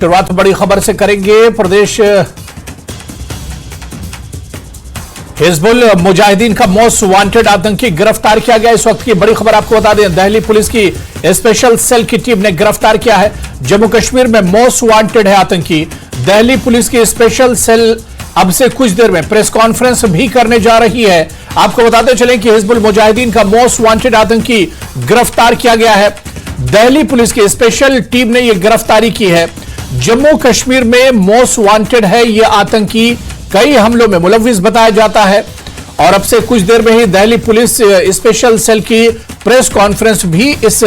शुरुआत बड़ी खबर से करेंगे। प्रदेश हिजबुल मुजाहिदीन का मोस्ट वांटेड आतंकी गिरफ्तार किया गया। इस वक्त की बड़ी खबर आपको बता दें, दिल्ली पुलिस की स्पेशल सेल की टीम ने गिरफ्तार किया है। जम्मू कश्मीर में मोस्ट वांटेड है आतंकी। दिल्ली पुलिस की स्पेशल सेल अब से कुछ देर में प्रेस कॉन्फ्रेंस भी करने जा रही है। आपको बताते चलें कि हिजबुल मुजाहिदीन का मोस्ट वांटेड आतंकी गिरफ्तार किया गया है। दिल्ली पुलिस की स्पेशल टीम ने यह गिरफ्तारी की है। जम्मू कश्मीर में मोस्ट वांटेड है यह आतंकी, कई हमलों में मुलव्विस बताया जाता है। और अब से कुछ देर में ही दिल्ली पुलिस स्पेशल सेल की प्रेस कॉन्फ्रेंस भी इस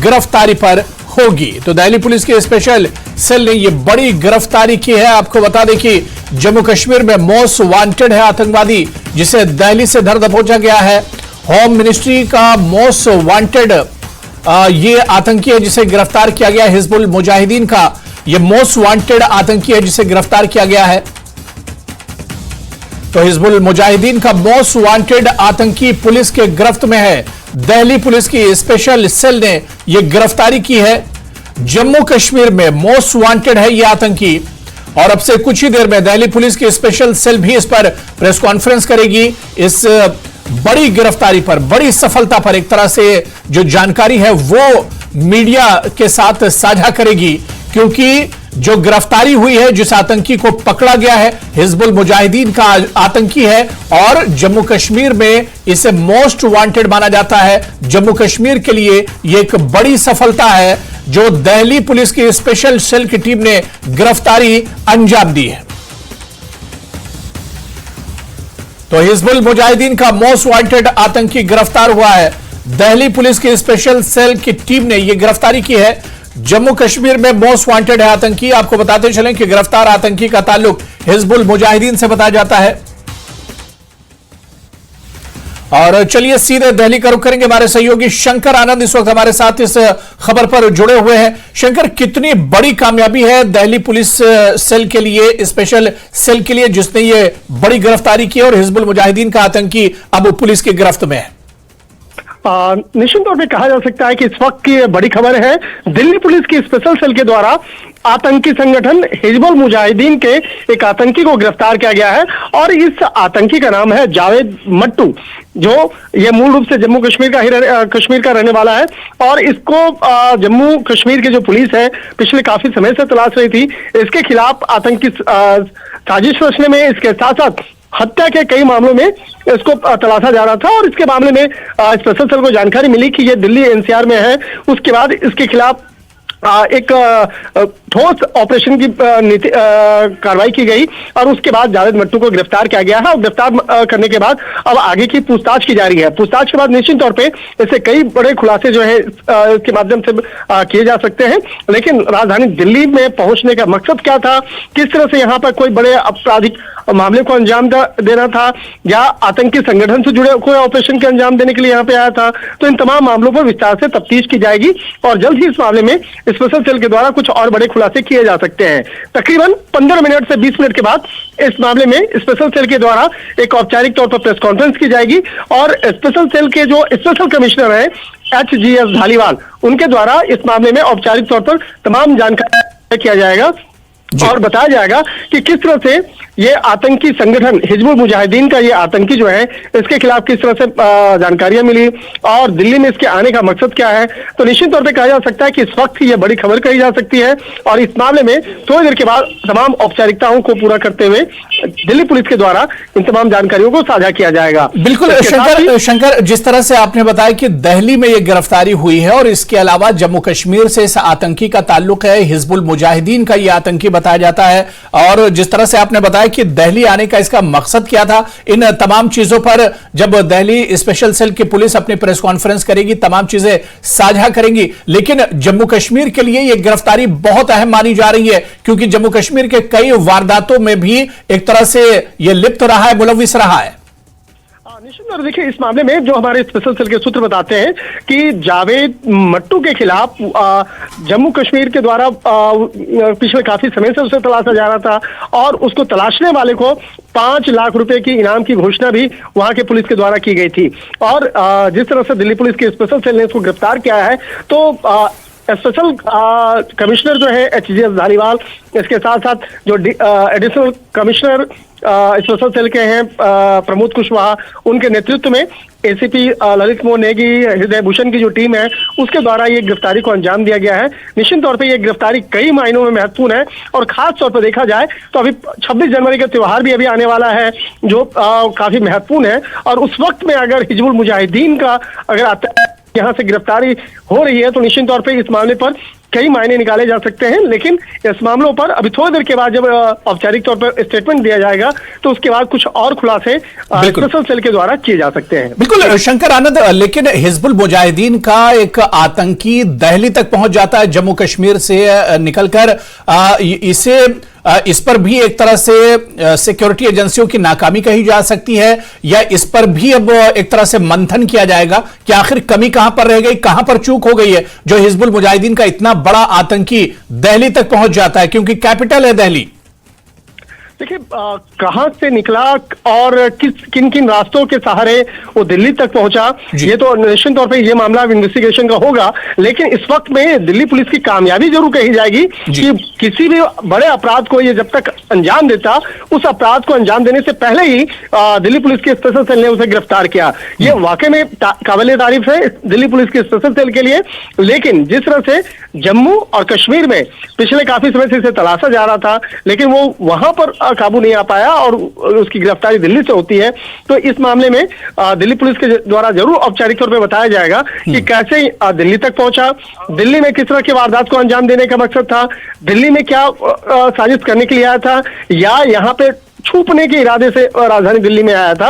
गिरफ्तारी पर होगी। तो दिल्ली पुलिस की स्पेशल सेल ने यह बड़ी गिरफ्तारी की है। आपको बता दें कि जम्मू कश्मीर में मोस्ट वांटेड है आतंकवादी, जिसे दिल्ली से धर दबोचा गया है। होम मिनिस्ट्री का मोस्ट वांटेड ये आतंकी है जिसे गिरफ्तार किया गया। हिजबुल मुजाहिदीन का यह मोस्ट वांटेड आतंकी है जिसे गिरफ्तार किया गया है। तो हिजबुल मुजाहिदीन का मोस्ट वांटेड आतंकी पुलिस के गिरफ्त में है। दिल्ली पुलिस की स्पेशल सेल ने यह गिरफ्तारी की है। जम्मू कश्मीर में मोस्ट वांटेड है यह आतंकी, और अब से कुछ ही देर में दिल्ली पुलिस की स्पेशल सेल भी इस पर प्रेस कॉन्फ्रेंस करेगी। इस बड़ी गिरफ्तारी पर, बड़ी सफलता पर एक तरह से जो जानकारी है वो मीडिया के साथ साझा करेगी, क्योंकि जो गिरफ्तारी हुई है, जिस आतंकी को पकड़ा गया है, हिजबुल मुजाहिदीन का आतंकी है और जम्मू कश्मीर में इसे मोस्ट वांटेड माना जाता है। जम्मू कश्मीर के लिए यह एक बड़ी सफलता है जो दिल्ली पुलिस की स्पेशल सेल की टीम ने गिरफ्तारी अंजाम दी है। तो हिजबुल मुजाहिदीन का मोस्ट वांटेड आतंकी गिरफ्तार हुआ है। दिल्ली पुलिस की स्पेशल सेल की टीम ने यह गिरफ्तारी की है। जम्मू कश्मीर में मोस्ट वांटेड है आतंकी। आपको बताते चलें कि गिरफ्तार आतंकी का ताल्लुक हिजबुल मुजाहिदीन से बताया जाता है। और चलिए सीधे दिल्ली का रुख करेंगे। हमारे सहयोगी शंकर आनंद इस वक्त हमारे साथ इस खबर पर जुड़े हुए हैं। शंकर, कितनी बड़ी कामयाबी है दिल्ली पुलिस सेल के लिए, स्पेशल सेल के लिए, जिसने ये बड़ी गिरफ्तारी की और हिजबुल मुजाहिदीन का आतंकी अब पुलिस की गिरफ्त में है? निश्चित तौर पे कहा जा सकता है कि इस वक्त की बड़ी खबर है, दिल्ली पुलिस की स्पेशल सेल के द्वारा आतंकी संगठन हिजबुल मुजाहिदीन के एक आतंकी को गिरफ्तार किया गया है। और इस आतंकी का नाम है जावेद मट्टू, जो ये मूल रूप से जम्मू कश्मीर का रहने वाला है। और इसको जम्मू कश्मीर की जो पुलिस है पिछले काफी समय से तलाश रही थी। इसके खिलाफ आतंकी साजिश रचने में, इसके साथ साथ हत्या के कई मामलों में इसको तलाशा जा रहा था। और इसके मामले में स्पेशल सेल को जानकारी मिली कि ये दिल्ली एनसीआर में है। उसके बाद इसके खिलाफ एक ठोस ऑपरेशन की कार्रवाई की गई और उसके बाद जावेद मट्टू को गिरफ्तार किया गया है। और गिरफ्तार करने के बाद अब आगे की पूछताछ की जा रही है। पूछताछ के बाद निश्चित तौर पे इससे कई बड़े खुलासे जो है इसके माध्यम से किए जा सकते हैं। लेकिन राजधानी दिल्ली में पहुंचने का मकसद क्या था, किस तरह से यहाँ पर कोई बड़े आपराधिक मामले को अंजाम देना था, या आतंकी संगठन से जुड़े कोई ऑपरेशन के अंजाम देने के लिए यहाँ पे आया था, तो इन तमाम मामलों पर विस्तार से तफ्तीश की जाएगी। और जल्द ही इस मामले में स्पेशल सेल के द्वारा कुछ और बड़े खुलासे किए जा सकते हैं। तकरीबन 15 मिनट से 20 मिनट के बाद इस मामले में स्पेशल सेल के द्वारा एक औपचारिक तौर पर प्रेस कॉन्फ्रेंस की जाएगी। और स्पेशल सेल के जो स्पेशल कमिश्नर है HGS धालीवाल, उनके द्वारा इस मामले में औपचारिक तौर पर तमाम जानकारी किया जाएगा और बताया जाएगा कि किस तरह से ये आतंकी संगठन हिजबुल मुजाहिदीन का ये आतंकी जो है, इसके खिलाफ किस तरह से जानकारियां मिली और दिल्ली में इसके आने का मकसद क्या है। तो निश्चित तौर पे कहा जा सकता है कि इस वक्त ये बड़ी खबर कही जा सकती है। और इस मामले में थोड़ी देर के बाद तमाम औपचारिकताओं को पूरा करते हुए दिल्ली पुलिस के द्वारा इन तमाम जानकारियों को साझा किया जाएगा। बिल्कुल शंकर, जिस तरह से आपने बताया कि दिल्ली में यह गिरफ्तारी हुई है और इसके अलावा जम्मू कश्मीर से इस आतंकी का ताल्लुक है, हिजबुल मुजाहिदीन का यह आतंकी बताया जाता है। और जिस तरह से आपने बताया कि दिल्ली आने का इसका मकसद क्या था, इन तमाम चीजों पर जब दिल्ली स्पेशल सेल की पुलिस अपनी प्रेस कॉन्फ्रेंस करेगी, तमाम चीजें साझा करेंगी। लेकिन जम्मू कश्मीर के लिए यह गिरफ्तारी बहुत अहम मानी जा रही है, क्योंकि जम्मू कश्मीर के कई वारदातों में भी एक तरह से यह लिप्त रहा है, मुलव्विस रहा है। निश्चित तौर देखिए, इस मामले में जो हमारे स्पेशल सेल के सूत्र बताते हैं कि जावेद मट्टू के खिलाफ जम्मू कश्मीर के द्वारा पिछले काफी समय से उसे तलाशा जा रहा था। और उसको तलाशने वाले को 5 लाख रुपए की इनाम की घोषणा भी वहां के पुलिस के द्वारा की गई थी। और जिस तरह से दिल्ली पुलिस की स्पेशल सेल ने इसको गिरफ्तार किया है, तो स्पेशल कमिश्नर जो है HGS धालीवाल, इसके साथ साथ जो एडिशनल कमिश्नर स्पेशल सेल के हैं प्रमोद कुशवाहा, उनके नेतृत्व में ACP ललित मोहन नेगी, हृदय भूषण की जो टीम है उसके द्वारा ये गिरफ्तारी को अंजाम दिया गया है। निश्चित तौर पे ये गिरफ्तारी कई मायनों में महत्वपूर्ण है और खास तौर पर देखा जाए तो अभी 26 जनवरी का त्योहार भी अभी आने वाला है जो काफी महत्वपूर्ण है, और उस वक्त में अगर हिजबुल मुजाहिदीन का अगर यहाँ से गिरफ्तारी हो रही है तो निश्चित तौर पर इस मामले पर कई मायने निकाले जा सकते हैं। लेकिन इस मामलों पर अभी थोड़ी देर के बाद जब औपचारिक तौर पर स्टेटमेंट दिया जाएगा तो उसके बाद कुछ और खुलासे स्पेशल सेल के द्वारा किए जा सकते हैं। बिल्कुल शंकर आनंद, लेकिन हिजबुल मुजाहिदीन का एक आतंकी दिल्ली तक पहुंच जाता है जम्मू कश्मीर से निकलकर, इस पर भी एक तरह से सिक्योरिटी एजेंसियों की नाकामी कही जा सकती है, या इस पर भी अब एक तरह से मंथन किया जाएगा कि आखिर कमी कहां पर रह गई, कहां पर चूक हो गई है जो हिजबुल मुजाहिदीन का इतना बड़ा आतंकी दिल्ली तक पहुंच जाता है, क्योंकि कैपिटल है दिल्ली। देखिए कहां से निकला और किन किन रास्तों के सहारे वो दिल्ली तक पहुंचा, ये तो निश्चित तौर पे ये मामला इन्वेस्टिगेशन का होगा। लेकिन इस वक्त में दिल्ली पुलिस की कामयाबी जरूर कही जाएगी कि किसी भी बड़े अपराध को ये जब तक अंजाम देता, उस अपराध को अंजाम देने से पहले ही दिल्ली पुलिस की स्पेशल सेल ने उसे गिरफ्तार किया। ये वाकई में काबिल तारीफ है दिल्ली पुलिस की स्पेशल सेल के लिए। लेकिन जिस तरह से जम्मू और कश्मीर में पिछले काफी समय से इसे तलाशा जा रहा था, लेकिन वो वहां पर काबू नहीं आ पाया और उसकी गिरफ्तारी दिल्ली से होती है, तो इस मामले में दिल्ली पुलिस के द्वारा जरूर औपचारिक तौर पे बताया जाएगा कि कैसे दिल्ली तक पहुंचा, दिल्ली में किस तरह की वारदात को अंजाम देने का मकसद था, दिल्ली में क्या साजिश करने के लिए आया था, या यहाँ पे छुपने के इरादे से राजधानी दिल्ली में आया था,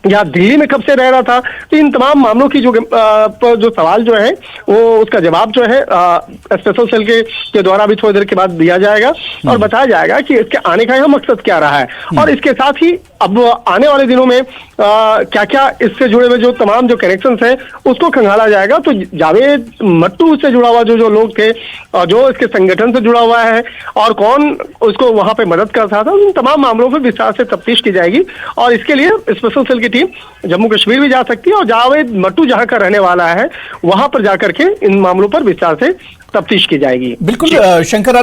या दिल्ली में कब से रह रहा था। तो इन तमाम मामलों की जो सवाल जो है वो उसका जवाब जो है स्पेशल सेल के द्वारा भी थोड़ी देर के बाद दिया जाएगा और बताया जाएगा कि इसके आने का यहाँ मकसद क्या रहा है। और इसके साथ ही अब आने वाले दिनों में क्या क्या इससे जुड़े हुए जो तमाम जो कनेक्शंस है उसको खंगाला जाएगा। तो जावेद मट्टू से जुड़ा हुआ जो लोग थे, जो इसके संगठन से जुड़ा हुआ है और कौन उसको वहां पे मदद कर रहा था, उन तमाम मामलों पर विस्तार से तफ्तीश की जाएगी। और इसके लिए स्पेशल सेल की टीम जम्मू कश्मीर भी जा सकती है और जावेद मट्टू जहां का रहने वाला है वहां पर जाकर के इन मामलों पर विस्तार से तफ्तीश की जाएगी। बिल्कुल शंकर।